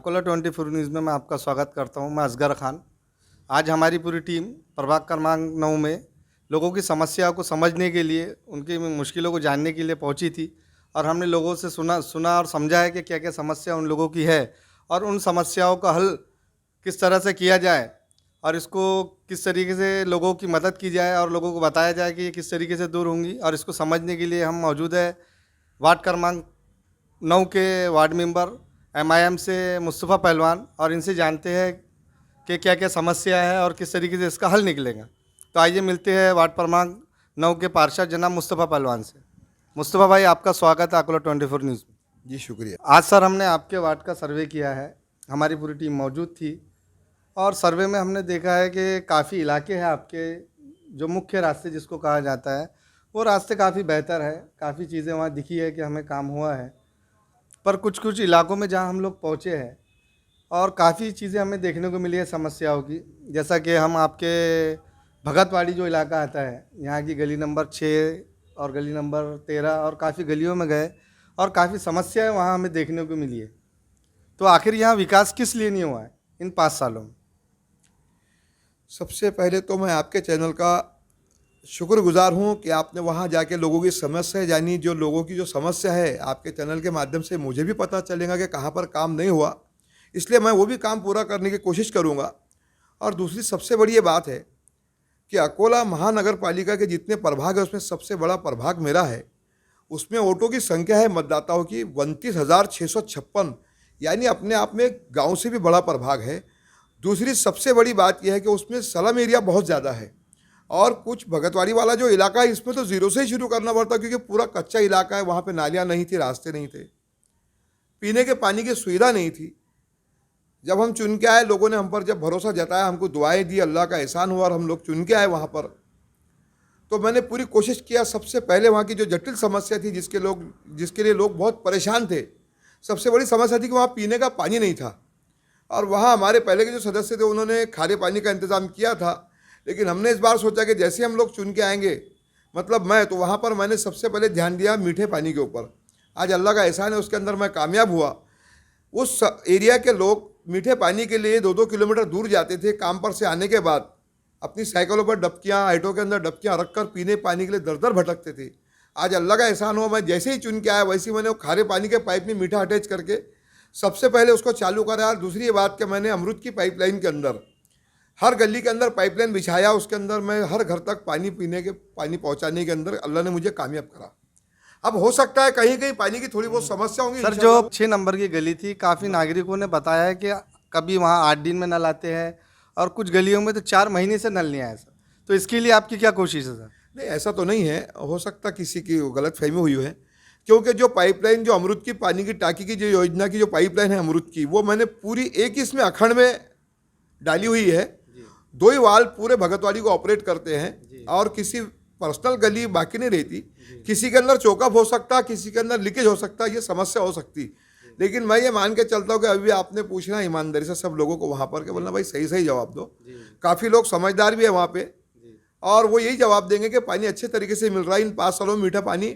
Akola 24 news में मैं आपका स्वागत करता हूं। मैं असगर खान। आज हमारी पूरी टीम प्रभाग क्रमांक 9 में लोगों की समस्याओं को समझने के लिए, उनकी मुश्किलों को जानने के लिए पहुंची थी और हमने लोगों से सुना और समझा है कि क्या क्या समस्या उन लोगों की है और उन समस्याओं का हल किस तरह से किया जाए और इसको किस तरीके से लोगों की मदद की जाए और लोगों को बताया जाए कि ये किस तरीके से दूर होंगी। और इसको समझने के लिए हम मौजूद है वार्ड क्रमांक 9 के वार्ड मेंबर MIM से मुस्तफ़ा पहलवान, और इनसे जानते हैं कि क्या क्या समस्या है और किस तरीके से इसका हल निकलेगा। तो आइए मिलते हैं वार्ड क्रमांक 9 के पार्षद जनाब मुस्तफ़ा पहलवान से। मुस्तफ़ा भाई, आपका स्वागत है अकोला 24 न्यूज़ में। जी शुक्रिया। आज सर हमने आपके वार्ड का सर्वे किया है, हमारी पूरी टीम मौजूद थी और सर्वे में हमने देखा है कि काफ़ी इलाके हैं आपके, जो मुख्य रास्ते जिसको कहा जाता है वो रास्ते काफ़ी बेहतर है, काफ़ी चीज़ें वहाँ दिखी है कि हमें काम हुआ है। पर कुछ कुछ इलाकों में जहाँ हम लोग पहुँचे हैं और काफ़ी चीज़ें हमें देखने को मिली है समस्याओं की, जैसा कि हम आपके भगतवाड़ी जो इलाका आता है, यहाँ की गली नंबर 6 और गली नंबर 13 और काफ़ी गलियों में गए और काफ़ी समस्याएं वहाँ हमें देखने को मिली है। तो आखिर यहाँ विकास किस लिए नहीं हुआ है इन 5 सालों में? सबसे पहले तो मैं आपके चैनल का शुक्रगुजार हूँ कि आपने वहाँ जाके लोगों की समस्या जानी। जो लोगों की जो समस्या है आपके चैनल के माध्यम से मुझे भी पता चलेगा कि कहाँ पर काम नहीं हुआ, इसलिए मैं वो भी काम पूरा करने की कोशिश करूँगा। और दूसरी सबसे बड़ी ये बात है कि अकोला महानगर पालिका के जितने प्रभाग है उसमें सबसे बड़ा प्रभाग मेरा है। उसमें वोटों की संख्या है मतदाताओं की 29,656, यानी अपने आप में गाँव से भी बड़ा प्रभाग है। दूसरी सबसे बड़ी बात यह है कि उसमें स्लम एरिया बहुत ज़्यादा है और कुछ भगतवाड़ी वाला जो इलाका है इसमें तो ज़ीरो से ही शुरू करना पड़ता, क्योंकि पूरा कच्चा इलाका है। वहाँ पे नालियाँ नहीं थी, रास्ते नहीं थे, पीने के पानी की सुविधा नहीं थी। जब हम चुन के आए, लोगों ने हम पर जब भरोसा जताया, हमको दुआएं दी, अल्लाह का एहसान हुआ और हम लोग चुन के आए वहाँ पर, तो मैंने पूरी कोशिश किया। सबसे पहले वहाँ की जो जटिल समस्या थी जिसके लिए लोग बहुत परेशान थे, सबसे बड़ी समस्या थी कि वहाँ पीने का पानी नहीं था। और वहाँ हमारे पहले के जो सदस्य थे उन्होंने खारे पानी का इंतज़ाम किया था, लेकिन हमने इस बार सोचा कि जैसे हम लोग चुन के आएंगे, मतलब मैं तो वहाँ पर मैंने सबसे पहले ध्यान दिया मीठे पानी के ऊपर। आज अल्लाह का एहसान है, उसके अंदर मैं कामयाब हुआ। उस एरिया के लोग मीठे पानी के लिए 2-2 किलोमीटर दूर जाते थे। काम पर से आने के बाद अपनी साइकिलों पर डबकियाँ, आइटों के अंदर डबकियाँ रख कर पीने पानी के लिए दर दर भटकते थे। आज अल्लाह का एहसान हुआ, मैं जैसे ही चुन के आया वैसे ही मैंने वो खारे पानी के पाइप में मीठा अटैच करके सबसे पहले उसको चालू करा। और दूसरी ये बात कि मैंने अमृत की पाइपलाइन के अंदर हर गली के अंदर पाइपलाइन बिछाया, उसके अंदर मैं हर घर तक पानी पहुंचाने के अंदर अल्लाह ने मुझे कामयाब करा। अब हो सकता है कहीं कहीं पानी की थोड़ी बहुत समस्या होंगी सर, जो 6 नंबर की गली थी, काफ़ी नागरिकों ने बताया है कि कभी वहाँ 8 दिन में नल आते हैं और कुछ गलियों में तो 4 महीने से नल नहीं आया सर। तो इसके लिए आपकी क्या कोशिश है सर? नहीं, ऐसा तो नहीं है, हो सकता किसी की गलतफहमी हुई है, क्योंकि जो पाइपलाइन, जो अमृत की पानी की टाँकी की जो योजना की जो पाइपलाइन है अमृत की, वो मैंने पूरी एक ही इसमें अखंड में डाली हुई है। 2 ही वाल्व पूरे भगतवाड़ी को ऑपरेट करते हैं और किसी पर्सनल गली बाकी नहीं रहती। किसी के अंदर चौकअप हो सकता, किसी के अंदर लीकेज हो सकता, ये समस्या हो सकती। लेकिन मैं ये मान के चलता हूँ कि अभी आपने पूछना ईमानदारी से सब लोगों को वहाँ पर, कि बोलना भाई सही सही जवाब दो। काफ़ी लोग समझदार भी है वहाँ पे और वो यही जवाब देंगे कि पानी अच्छे तरीके से मिल रहा है। इन 5 सालों में मीठा पानी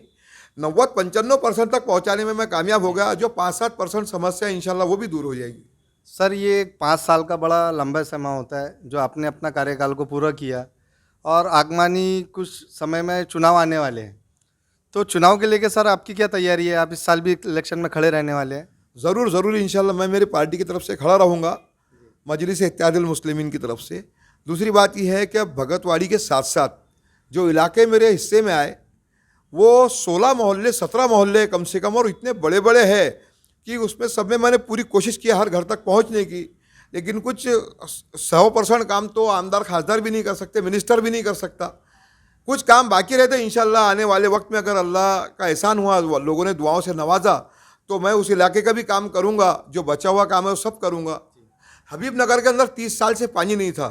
90-95% तक पहुँचाने में मैं कामयाब हो गया। जो 5-7% समस्या इंशाल्लाह वो भी दूर हो जाएगी। सर, ये 5 साल का बड़ा लंबा समय होता है जो आपने अपना कार्यकाल को पूरा किया और आगमानी कुछ समय में चुनाव आने वाले हैं। तो चुनाव के लेके सर आपकी क्या तैयारी है? आप इस साल भी इलेक्शन में खड़े रहने वाले हैं? ज़रूर इंशाल्लाह मैं मेरी पार्टी की तरफ से खड़ा रहूँगा, मजलिस इत्तेहादुल मुस्लिमीन की तरफ से। दूसरी बात यह है कि अब भगतवाड़ी के साथ साथ जो इलाके मेरे हिस्से में आए वो 16 मोहल्ले 17 मोहल्ले कम से कम, और इतने बड़े बड़े हैं कि उसमें सब में मैंने पूरी कोशिश की हर घर तक पहुंचने की। लेकिन कुछ 100% काम तो आमदार खासदार भी नहीं कर सकते, मिनिस्टर भी नहीं कर सकता। कुछ काम बाकी रहते। इंशाल्लाह आने वाले वक्त में अगर अल्लाह का एहसान हुआ, लोगों ने दुआओं से नवाजा, तो मैं उस इलाके का भी काम करूँगा। जो बचा हुआ काम है वो सब करूँगा। हबीब नगर के अंदर 30 साल से पानी नहीं था,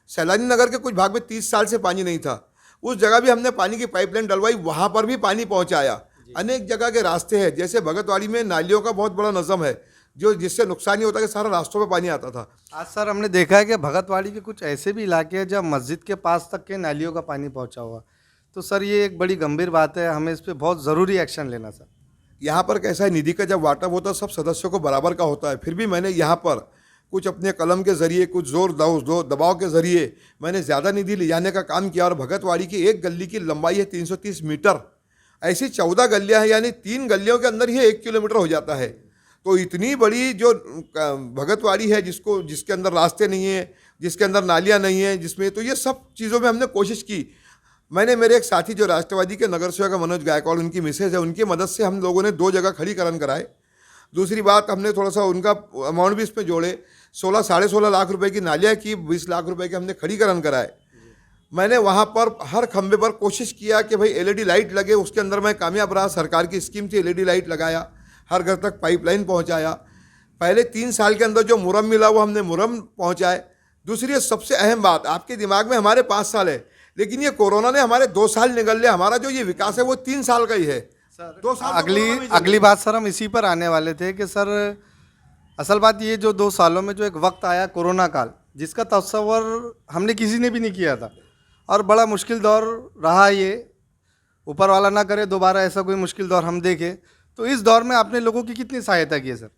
सैलानी नगर के कुछ भाग में 30 साल से पानी नहीं था। उस जगह भी हमने पानी की पाइपलाइन डलवाई, वहाँ पर भी पानी पहुँचाया। अनेक जगह के रास्ते हैं, जैसे भगतवाड़ी में नालियों का बहुत बड़ा नज़म है, जो जिससे नुकसान ही होता है कि सारा रास्तों में पानी आता था। आज सर हमने देखा है कि भगतवाड़ी के कुछ ऐसे भी इलाके हैं जहाँ मस्जिद के पास तक के नालियों का पानी पहुँचा हुआ। तो सर ये एक बड़ी गंभीर बात है, हमें इस पर बहुत ज़रूरी एक्शन लेना सर। यहाँ पर कैसा है, निधि का जब वाटअप होता है सब सदस्यों को बराबर का होता है। फिर भी मैंने यहाँ पर कुछ अपने कलम के ज़रिए, कुछ जोर दबाव के ज़रिए मैंने ज़्यादा निधि ले जाने का काम किया। और भगतवाड़ी की एक गली की लंबाई है 330 मीटर, ऐसी 14 गलियाँ हैं, यानी 3 गलियों के अंदर ही 1 किलोमीटर हो जाता है। तो इतनी बड़ी जो भगतवाड़ी है, जिसके अंदर रास्ते नहीं है, जिसके अंदर नालियाँ नहीं है, जिसमें, तो ये सब चीज़ों में हमने कोशिश की। मैंने मेरे एक साथी जो राष्ट्रवादी के नगर सेवक मनोज गायकवाड़, उनकी मिसेज है, उनकी मदद से हम लोगों ने 2 जगह खड़ीकरण कराए। दूसरी बात, हमने थोड़ा सा उनका अमाउंट भी इसमें जोड़े, 16-16.5 लाख रुपए की नालियाँ की, 20 लाख रुपए के हमने खड़ीकरण कराए। मैंने वहाँ पर हर खंबे पर कोशिश किया कि भाई एलईडी लाइट लगे, उसके अंदर मैं कामयाब रहा। सरकार की स्कीम थी, एलईडी लाइट लगाया, हर घर तक पाइपलाइन पहुँचाया। पहले 3 साल के अंदर जो मुरम मिला वो हमने मुरम पहुँचाए। दूसरी सबसे अहम बात, आपके दिमाग में हमारे 5 साल है, लेकिन ये कोरोना ने हमारे 2 साल निगल लिया। हमारा जो ये विकास है वो 3 साल का ही है। सर 2 साल अगली बात सर हम इसी पर आने वाले थे कि सर असल बात ये, जो 2 सालों में जो एक वक्त आया कोरोना काल, जिसका तस्वर हमने किसी ने भी नहीं किया था, और बड़ा मुश्किल दौर रहा ये। ऊपर वाला ना करे दोबारा ऐसा कोई मुश्किल दौर हम देखें। तो इस दौर में आपने लोगों की कितनी सहायता की है सर?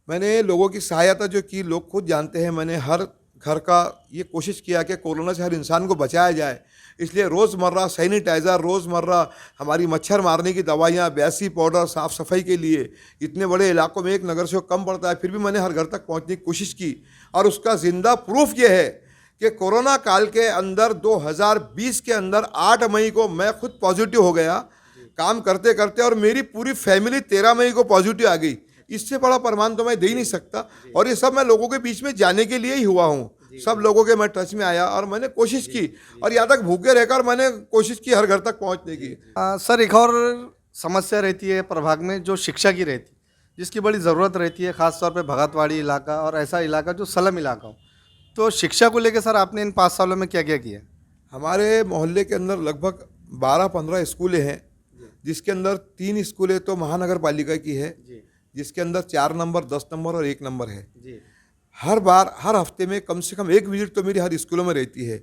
मैंने लोगों की सहायता जो की, लोग खुद जानते हैं, मैंने हर घर का ये कोशिश किया कि कोरोना से हर इंसान को बचाया जाए। इसलिए रोज़मर्रा सैनिटाइज़र, रोज़मर्रा हमारी मच्छर मारने की दवाइयाँ, ब्यासी पाउडर, साफ़ सफाई के लिए, इतने बड़े इलाकों में एक नगर से कम पड़ता है, फिर भी मैंने हर घर तक पहुँचने की कोशिश की। और उसका ज़िंदा प्रूफ ये है कि कोरोना काल के अंदर 2020 के अंदर 8 मई को मैं खुद पॉजिटिव हो गया काम करते करते, और मेरी पूरी फैमिली 13 मई को पॉजिटिव आ गई। इससे बड़ा प्रमाण तो मैं दे ही नहीं सकता। और ये सब मैं लोगों के बीच में जाने के लिए ही हुआ हूँ। सब लोगों के मैं टच में आया और मैंने कोशिश की, और यहाँ तक भूखे रहकर मैंने कोशिश की हर घर तक पहुँचने की। सर एक और समस्या रहती है प्रभाग में, जो शिक्षा की रहती है, जिसकी बड़ी ज़रूरत रहती है, ख़ासतौर पे भगतवाड़ी इलाका और ऐसा इलाका जो स्लम इलाका हो। तो शिक्षा को लेकर सर आपने इन 5 सालों में क्या क्या किया? हमारे मोहल्ले के अंदर लगभग 12-15 स्कूलें हैं, जिसके अंदर 3 स्कूलें तो महानगर पालिका की है, जिसके अंदर 4 नंबर, 10 नंबर और 1 नंबर है। हर बार, हर हफ्ते में कम से कम 1 विजिट तो मेरी हर स्कूलों में रहती है।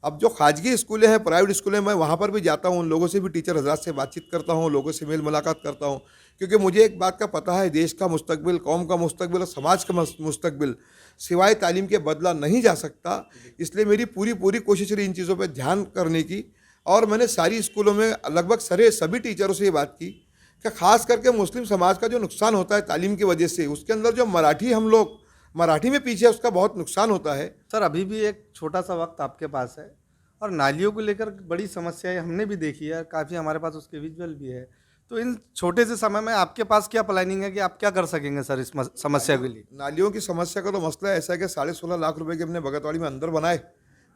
अब जो खाजगी स्कूलें हैं, प्राइवेट स्कूलें, मैं वहाँ पर भी जाता हूँ, उन लोगों से भी, टीचर हजरात से बातचीत करता हूँ, लोगों से मेल मुलाकात करता हूँ, क्योंकि मुझे एक बात का पता है, देश का मुस्तकबिल, कौम का मुस्तकबिल और समाज का मुस्तकबिल सिवाय तालीम के बदला नहीं जा सकता। इसलिए मेरी पूरी कोशिश रही इन चीज़ों पर ध्यान करने की। और मैंने सारी स्कूलों में लगभग सभी टीचरों से ये बात की कि ख़ास करके मुस्लिम समाज का जो नुकसान होता है तालीम की वजह से, उसके अंदर जो हम लोग मराठी में पीछे, उसका बहुत नुकसान होता है। सर अभी भी एक छोटा सा वक्त आपके पास है, और नालियों को लेकर बड़ी समस्याएं हमने भी देखी है, काफ़ी हमारे पास उसके विजुअल भी है। तो इन छोटे से समय में आपके पास क्या प्लानिंग है कि आप क्या कर सकेंगे सर इस समस्या के लिए? नालियों की समस्या का तो मसला ऐसा है कि 16.5 लाख रुपए के हमने भगतवाड़ी में अंदर बनाए।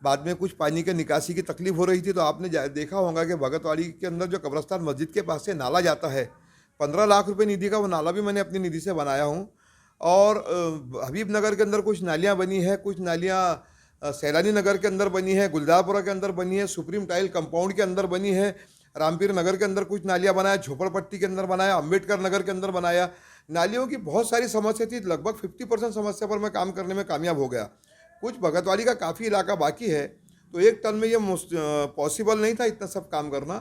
बाद में कुछ पानी के निकासी की तकलीफ हो रही थी, तो आपने देखा होगा कि भगतवाड़ी के अंदर जो कब्रस्तान मस्जिद के पास से नाला जाता है, 15 लाख रुपए निधि का वो नाला भी मैंने अपनी निधि से बनाया हूँ। और हबीब नगर के अंदर कुछ नालियाँ बनी है, कुछ नालियाँ सैलानी नगर के अंदर बनी है, गुलदारपुरा के अंदर बनी है, सुप्रीम टाइल कंपाउंड के अंदर बनी है, रामपीर नगर के अंदर कुछ नालियाँ बनाया, झोपड़पट्टी के अंदर बनाया, अम्बेडकर नगर के अंदर बनाया। नालियों की बहुत सारी समस्या थी, लगभग 50% समस्या पर मैं काम करने में कामयाब हो गया। कुछ भगतवाड़ी का काफ़ी इलाका बाकी है, तो एक टर्म में ये पॉसिबल नहीं था इतना सब काम करना।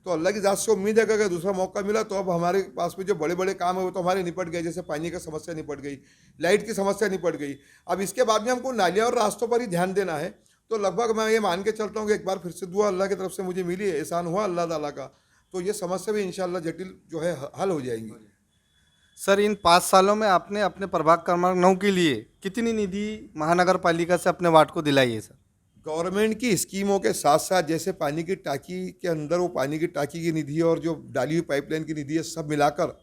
तो अल्लाह की ज़ात से उम्मीद है कि अगर दूसरा मौका मिला तो अब हमारे पास में जो बड़े बड़े काम है वो तो हमारे निपट गए। जैसे पानी की समस्या निपट गई, लाइट की समस्या निपट गई। अब इसके बाद में हमको नालियाँ और रास्तों पर ही ध्यान देना है। तो लगभग मैं ये मान के चलता हूँ कि एक बार फिर से दुआ अल्लाह की तरफ से मुझे मिली है, एहसान हुआ अल्लाह ताला का, तो ये समस्या भी इंशाअल्लाह जटिल जो है हल हो जाएंगी। सर इन 5 सालों में आपने अपने प्रभाग क्रमांक 9 के लिए कितनी निधि महानगर पालिका से अपने वार्ड को दिलाई है सर? गवर्नमेंट की स्कीमों के साथ साथ, जैसे पानी की टांकी के अंदर वो पानी की टांकी की निधि और जो डाली हुई पाइपलाइन की निधि है, सब मिलाकर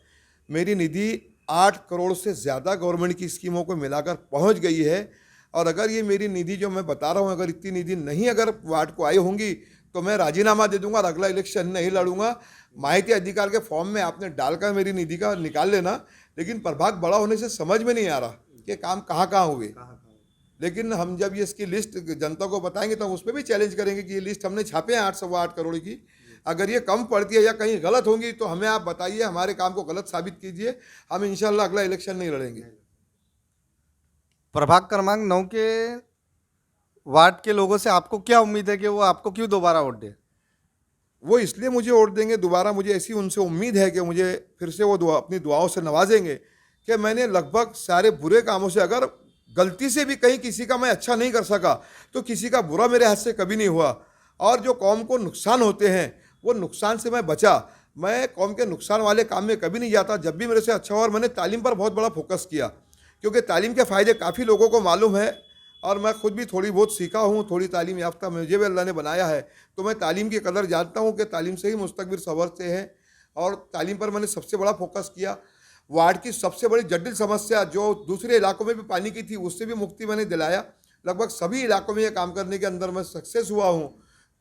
मेरी निधि 8 करोड़ से ज़्यादा गवर्नमेंट की स्कीमों को मिलाकर पहुंच गई है। और अगर ये मेरी निधि जो मैं बता रहा हूँ, अगर इतनी निधि नहीं अगर वार्ड को आई होंगी तो मैं राजीनामा दे दूंगा और अगला इलेक्शन नहीं लड़ूंगा। माहिती अधिकार के फॉर्म में आपने डालकर मेरी निधि का निकाल लेना, लेकिन प्रभाग बड़ा होने से समझ में नहीं आ रहा कि काम कहाँ कहाँ हुए। लेकिन हम जब ये इसकी लिस्ट जनता को बताएंगे तो हम उस पर भी चैलेंज करेंगे कि ये लिस्ट हमने छापे हैं 8 करोड़ की, अगर ये कम पड़ती है या कहीं गलत होंगी तो हमें आप बताइए, हमारे काम को गलत साबित कीजिए, हम इंशाल्लाह अगला इलेक्शन नहीं लड़ेंगे। प्रभाग क्रमांक 9 के वार्ड के लोगों से आपको क्या उम्मीद है कि वो आपको क्यों दोबारा वोट दे? वो इसलिए मुझे वोट देंगे दोबारा, मुझे ऐसी उनसे उम्मीद है कि मुझे फिर से वो अपनी दुआओं से नवाजेंगे कि मैंने लगभग सारे बुरे कामों से, अगर गलती से भी कहीं किसी का मैं अच्छा नहीं कर सका तो किसी का बुरा मेरे हाथ से कभी नहीं हुआ, और जो कौम को नुकसान होते हैं वो नुकसान से मैं बचा। मैं कौम के नुकसान वाले काम में कभी नहीं जाता, जब भी मेरे से अच्छा हुआ। और मैंने तालीम पर बहुत बड़ा फोकस किया, क्योंकि तालीम के फ़ायदे काफ़ी लोगों को मालूम है, और मैं खुद भी थोड़ी बहुत सीखा हूँ, थोड़ी तालीम याफ्ता मुझे भी अल्लाह ने बनाया है, तो मैं तालीम की कदर जानता हूँ कि तालीम से ही मुस्तकबिल संवरते हैं। और तालीम पर मैंने सबसे बड़ा फोकस किया। वार्ड की सबसे बड़ी जटिल समस्या जो दूसरे इलाकों में भी पानी की थी, उससे भी मुक्ति मैंने दिलाया। लगभग सभी इलाकों में ये काम करने के अंदर मैं सक्सेस हुआ हूँ।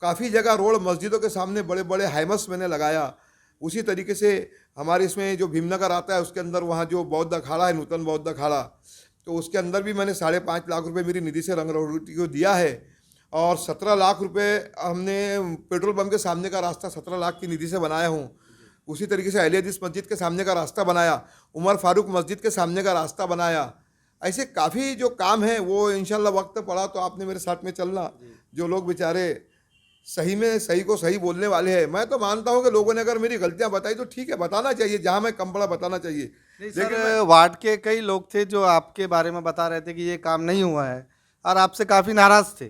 काफ़ी जगह रोड, मस्जिदों के सामने बड़े बड़े हाइमस मैंने लगाया। उसी तरीके से हमारे इसमें जो भीमनगर आता है उसके अंदर वहाँ जो बौद्ध अखाड़ा है, नूतन बौद्ध अखाड़ा, तो उसके अंदर भी मैंने 5.5 लाख रुपए मेरी निधि से रंग रोटी को दिया है। और 17 लाख रुपए हमने पेट्रोल पंप के सामने का रास्ता 17 लाख की निधि से बनाया हूँ। उसी तरीके से अहले हदीस मस्जिद के सामने का रास्ता बनाया, उमर फारूक मस्जिद के सामने का रास्ता बनाया। ऐसे काफ़ी जो काम है वो इंशाल्लाह वक्त पड़ा तो आपने मेरे साथ में चलना। जो लोग बेचारे सही में सही को सही बोलने वाले हैं, मैं तो मानता हूँ कि लोगों ने अगर मेरी गलतियाँ बताई तो ठीक है, बताना चाहिए, जहाँ मैं कम पड़ा बताना चाहिए। नहीं सर, वार्ड के कई लोग थे जो आपके बारे में बता रहे थे कि ये काम नहीं हुआ है और आपसे काफ़ी नाराज़ थे,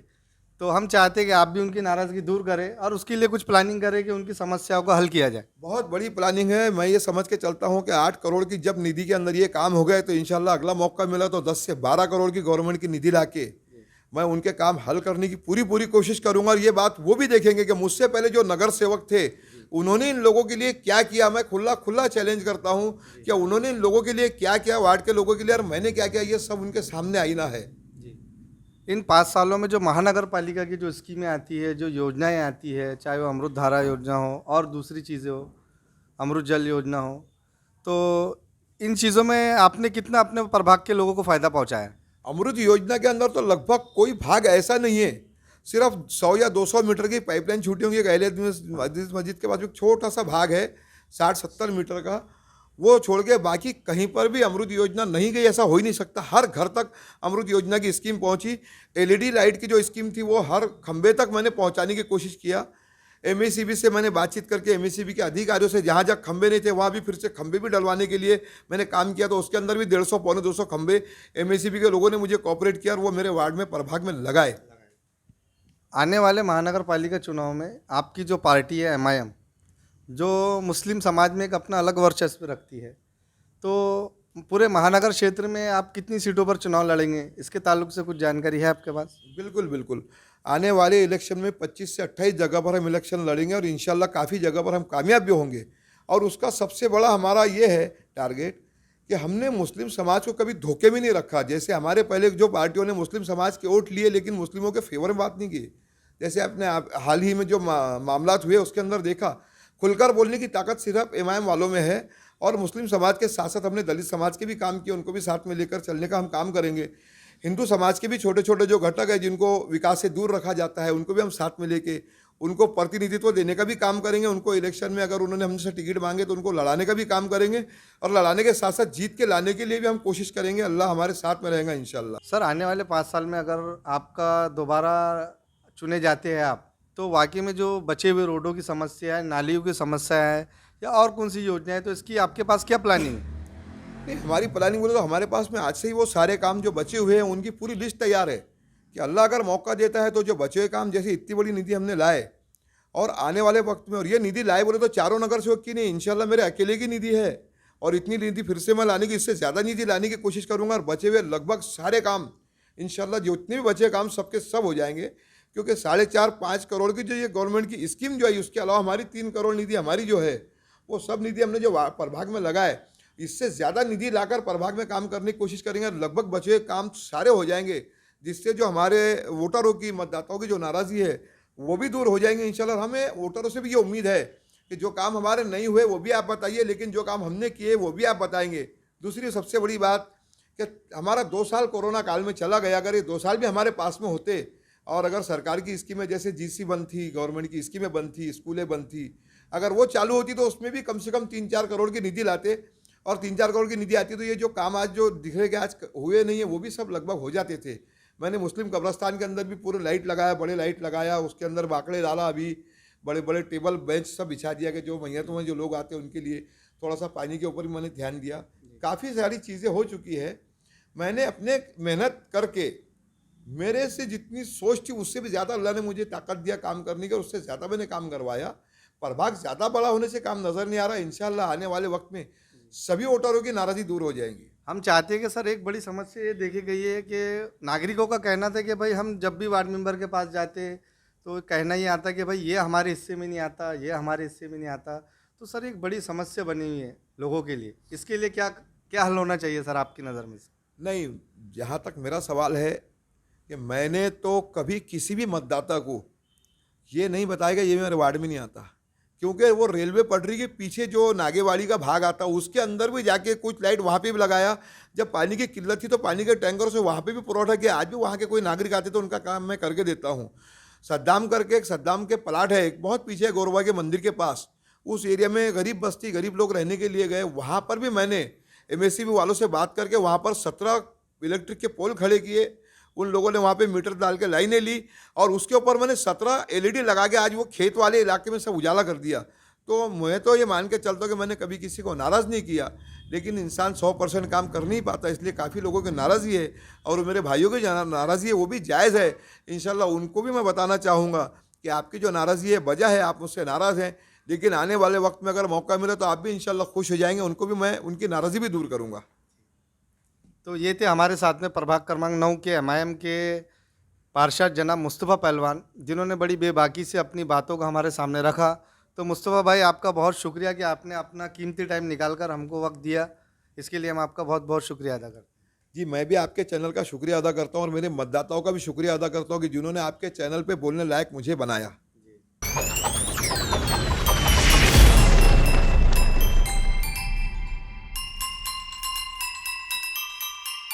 तो हम चाहते हैं कि आप भी उनकी नाराज़गी दूर करें और उसके लिए कुछ प्लानिंग करें कि उनकी समस्याओं को हल किया जाए। बहुत बड़ी प्लानिंग है। मैं ये समझ के चलता हूँ कि 8 करोड़ की जब निधि के अंदर ये काम हो गए तो इंशाल्लाह अगला मौका मिला तो 10 से 12 करोड़ की गवर्नमेंट की निधि लाके मैं उनके काम हल करने की पूरी कोशिश करूंगा। और ये बात वो भी देखेंगे कि मुझसे पहले जो नगर सेवक थे उन्होंने इन लोगों के लिए क्या किया। मैं खुला चैलेंज करता हूँ कि उन्होंने इन लोगों के लिए क्या किया, वार्ड के लोगों के लिए, और मैंने क्या किया, ये सब उनके सामने आईना है। इन 5 सालों में जो महानगर पालिका की जो स्कीमें आती है, जो योजनाएं आती है, चाहे वो अमृत धारा योजना हो और दूसरी चीज़ें हो, अमृत जल योजना हो, तो इन चीज़ों में आपने कितना अपने प्रभाग के लोगों को फ़ायदा पहुंचाया? अमृत योजना के अंदर तो लगभग कोई भाग ऐसा नहीं है, सिर्फ 100 या 200 मीटर की पाइपलाइन छूटी होंगी। एक अहले हदीस मस्जिद के पास एक छोटा सा भाग है 60-70 मीटर का, वो छोड़ के बाकी कहीं पर भी अमृत योजना नहीं गई। ऐसा हो ही नहीं सकता, हर घर तक अमृत योजना की स्कीम पहुंची। एलईडी लाइट की जो स्कीम थी वो हर खंबे तक मैंने पहुंचाने की कोशिश किया। एमएससीबी से मैंने बातचीत करके एमएससीबी के अधिकारियों से जहाँ जहाँ खंबे नहीं थे वहाँ भी फिर से खंबे भी डलवाने के लिए मैंने काम किया, तो उसके अंदर भी 150 पौने 200 खंबे एमएससीबी के लोगों ने मुझे कोऑपरेट किया और वो मेरे वार्ड में प्रभाग में लगाए। आने वाले महानगर पालिका चुनाव में आपकी जो पार्टी है एमआईएम, जो मुस्लिम समाज में एक अपना अलग वर्चस्व रखती है, तो पूरे महानगर क्षेत्र में आप कितनी सीटों पर चुनाव लड़ेंगे, इसके ताल्लुक से कुछ जानकारी है आपके पास? बिल्कुल आने वाले इलेक्शन में 25 से 28 जगह पर हम इलेक्शन लड़ेंगे और इंशाल्लाह काफ़ी जगह पर हम कामयाब भी होंगे। और उसका सबसे बड़ा हमारा ये है टारगेट कि हमने मुस्लिम समाज को कभी धोखे में नहीं रखा। जैसे हमारे पहले जो पार्टियों ने मुस्लिम समाज के वोट लिए लेकिन मुस्लिमों के फेवर में बात नहीं की, जैसे आपने हाल ही में जो मामलात हुए उसके अंदर देखा, खुलकर बोलने की ताकत सिर्फ एमआईएम वालों में है। और मुस्लिम समाज के साथ साथ हमने दलित समाज के भी काम किए, उनको भी साथ में लेकर चलने का हम काम करेंगे। हिंदू समाज के भी छोटे छोटे जो घटक है जिनको विकास से दूर रखा जाता है उनको भी हम साथ में लेके उनको प्रतिनिधित्व देने का भी काम करेंगे। उनको इलेक्शन में अगर उन्होंने हमसे टिकट मांगे तो उनको लड़ाने का भी काम करेंगे, और लड़ाने के साथ साथ जीत के लाने के लिए भी हम कोशिश करेंगे। अल्लाह हमारे साथ में रहेगा इंशाल्लाह। सर, आने वाले 5 साल में अगर आपका दोबारा चुने जाते हैं आप, तो वाकई में जो बचे हुए रोडों की समस्या है, नालियों की समस्या है या और कौन सी योजना है, तो इसकी आपके पास क्या प्लानिंग है? नहीं, हमारी प्लानिंग बोले तो हमारे पास में आज से ही वो सारे काम जो बचे हुए हैं उनकी पूरी लिस्ट तैयार है कि अल्लाह अगर मौका देता है तो जो बचे हुए काम, जैसे इतनी बड़ी निधि हमने लाए और आने वाले वक्त में, और ये निधि लाए बोले तो चारों नगर सेवक की नहीं, इंशाल्लाह मेरे अकेले की निधि है। और इतनी निधि फिर से मैं लाने की, इससे ज़्यादा निधि लाने की कोशिश करूँगा। और बचे हुए लगभग सारे काम इंशाल्लाह जितने भी बचे काम सबके सब हो जाएंगे, क्योंकि 4.5-5 करोड़ की जो ये गवर्नमेंट की स्कीम जो आई, उसके अलावा हमारी 3 करोड़ निधि हमारी जो है वो सब निधि हमने जो प्रभाग में लगाए, इससे ज़्यादा निधि लाकर प्रभाग में काम करने की कोशिश करेंगे। लगभग बचे हुए काम सारे हो जाएंगे, जिससे जो हमारे वोटरों की, मतदाताओं की जो नाराज़गी है वो भी दूर हो जाएंगे इंशाल्लाह। हमें वोटरों से भी ये उम्मीद है कि जो काम हमारे नहीं हुए वो भी आप बताइए, लेकिन जो काम हमने किए वो भी आप बताएंगे। दूसरी सबसे बड़ी बात कि हमारा 2 साल कोरोना काल में चला गया, अगर ये 2 साल भी हमारे पास में होते और अगर सरकार की स्कीमें जैसे जीसी बंद थी, गवर्नमेंट की स्कीमें बंद थी, स्कूलें बंद थी, अगर वो चालू होती तो उसमें भी कम से कम 3-4 करोड़ की निधि लाते, और 3-4 करोड़ की निधि आती तो ये जो काम आज जो दिख रहे कि आज हुए नहीं है वो भी सब लगभग हो जाते थे। मैंने मुस्लिम कब्रस्तान के अंदर भी पूरे लाइट लगाया, बड़े लाइट लगाया, उसके अंदर बाकड़े डाला, अभी बड़े बड़े टेबल बेंच सब बिछा दिया कि जो मैयतों में जो लोग आते हैं उनके लिए थोड़ा सा पानी के ऊपर भी मैंने ध्यान दिया। काफ़ी सारी चीज़ें हो चुकी है। मैंने अपने मेहनत करके मेरे से जितनी सोच थी उससे भी ज़्यादा अल्लाह ने मुझे ताकत दिया काम करने की, और उससे ज़्यादा मैंने काम करवाया। प्रभाग ज़्यादा बड़ा होने से काम नज़र नहीं आ रहा। इंशाल्लाह आने वाले वक्त में सभी वोटरों की नाराज़गी दूर हो जाएंगी। हम चाहते हैं कि सर एक बड़ी समस्या ये देखी गई है कि नागरिकों का कहना था कि भाई हम जब भी वार्ड मेंबर के पास जाते तो कहना ये आता कि भाई ये हमारे हिस्से में नहीं आता, ये हमारे हिस्से में नहीं आता। तो सर एक बड़ी समस्या बनी हुई है लोगों के लिए, इसके लिए क्या क्या हल होना चाहिए सर आपकी नज़र में से? नहीं, जहाँ तक मेरा सवाल है कि मैंने तो कभी किसी भी मतदाता को ये नहीं बताया कि ये मेरे वार्ड में नहीं आता, क्योंकि वो रेलवे पटरी के पीछे जो नागेवाड़ी का भाग आता उसके अंदर भी जाके कुछ लाइट वहाँ पे भी लगाया। जब पानी की किल्लत थी तो पानी के टैंकरों से वहाँ पे भी पुरवठा किया। आज भी वहाँ के कोई नागरिक आते तो उनका काम मैं करके देता हूँ। सद्दाम करके एक सद्दाम के प्लाट है, एक बहुत पीछे गौरवा के मंदिर के पास, उस एरिया में गरीब बस्ती गरीब लोग रहने के लिए गए। वहाँ पर भी मैंने एमएससीबी वालों से बात करके वहाँ पर 17 इलेक्ट्रिक के पोल खड़े किए। उन लोगों ने वहाँ पे मीटर डाल के लाइनें ली और उसके ऊपर मैंने 17 एलईडी लगा के आज वो खेत वाले इलाके में सब उजाला कर दिया। तो मैं तो ये मान के चलता हूँ कि मैंने कभी किसी को नाराज़ नहीं किया, लेकिन इंसान 100% काम कर नहीं पाता, इसलिए काफ़ी लोगों की नाराज़गी है और मेरे भाइयों की नाराज़गी है वो भी जायज़ है। इंशाल्लाह उनको भी मैं बताना चाहूँगा कि आपकी जो नाराज़गी है वजह है, आप मुझसे नाराज़ हैं, लेकिन आने वाले वक्त में अगर मौका मिले तो आप भी इंशाल्लाह खुश हो जाएंगे, उनको भी मैं उनकी नाराज़गी भी दूर करूँगा। तो ये थे हमारे साथ में प्रभाग क्रमांक 9 के एमआईएम के पार्षद जनाब मुस्तफ़ा पहलवान, जिन्होंने बड़ी बेबाकी से अपनी बातों को हमारे सामने रखा। तो मुस्तफ़ा भाई आपका बहुत शुक्रिया कि आपने अपना कीमती टाइम निकाल कर हमको वक्त दिया, इसके लिए हम आपका बहुत बहुत शुक्रिया अदा करते हैं। जी, मैं भी आपके चैनल का शुक्रिया अदा करता हूँ और मेरे मतदाताओं का भी शुक्रिया अदा करता हूँ कि जिन्होंने आपके चैनल पे बोलने लायक मुझे बनाया।